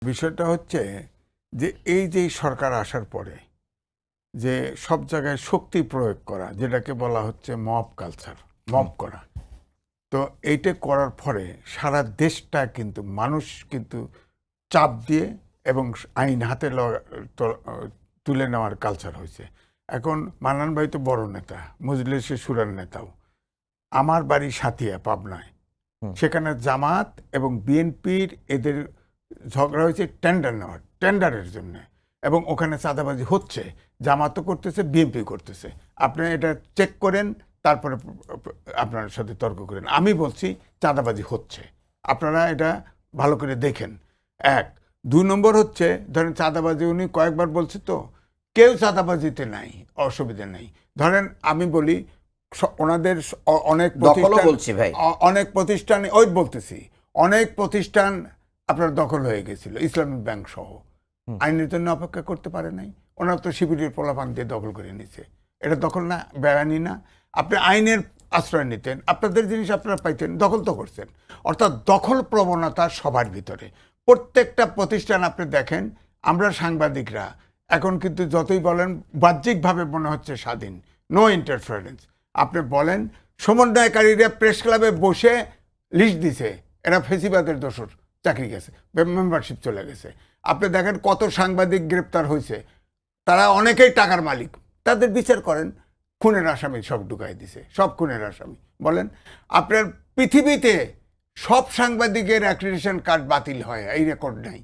বিষয়টা হচ্ছে যে এই যে সরকার আসার পরে যে সব জায়গায় শক্তি প্রয়োগ করা, যেটাকে বলা হচ্ছে মব কালচার, মব করা, তো এইটা করার পরে সারা দেশটা কিন্তু মানুষ কিন্তু চাপ দিয়ে এবং আইন হাতে তুলে নেওয়ার কালচার হয়েছে। এখন মান্নান ভাই তো বড় নেতা, মজলিসে শুরার নেতাও। আমার বাড়ি সাথিয়া, পাবনায়, সেখানে জামাত এবং বিএনপির এদের ঝগড়া হয়েছে টেন্ডার নেওয়ার, টেন্ডারের জন্য, এবং ওখানে চাঁদাবাজি হচ্ছে, জামাতও করতেছে, বিএনপি করতেছে। আপনি এটা চেক করেন, তারপরে আপনার সাথে তর্ক করেন। আমি বলছি চাঁদাবাজি হচ্ছে, আপনারা এটা ভালো করে দেখেন। এক, 2 নম্বর হচ্ছে ধরেন চাঁদাবাজি উনি কয়েকবার বলছে, তো কেউ চাঁদাবাজিতে নাই, অসুবিধা নেই। ধরেন আমি বলি ওনাদের অনেক অনেক প্রতিষ্ঠান, ওই বলতেছি অনেক প্রতিষ্ঠান আপনার দখল হয়ে গেছিল, ইসলামিক ব্যাংক সহ। আইনের জন্য অপেক্ষা করতে পারে নাই, ওনারা তো শিবিরের পোলাপান দিয়ে দখল করে নিছে। এটা দখল না, বেআইনি না? আপনি আইনের আশ্রয় নিতেন, আপনাদের জিনিস আপনারা পাইতেন, দখল তো করছেন। অর্থাৎ দখল প্রবণতা সবার ভিতরে, প্রত্যেকটা প্রতিষ্ঠান আপনি দেখেন। আমরা সাংবাদিকরা এখন কিন্তু যতই বলেন বাহ্যিকভাবে মনে হচ্ছে স্বাধীন, নো ইন্টারফারেন্স। আপনি বলেন সমন্বয়কারীরা প্রেস ক্লাবে বসে লিস্ট দিছে, এরা ফেসিবাদের দোষর, চাকরি গেছে, মেম্বারশিপ চলে গেছে। আপনি দেখেন কত সাংবাদিক গ্রেপ্তার হয়েছে, তারা অনেকেই টাকার মালিক, তাদের বিচার করেন। খুনের আসামি সব ঢুকাই দিছে, সব খুনের আসামি। বলেন আপনার পৃথিবীতে সব সাংবাদিকের অ্যাক্রিডিটেশন কার্ড বাতিল হয়, এই রেকর্ড নাই।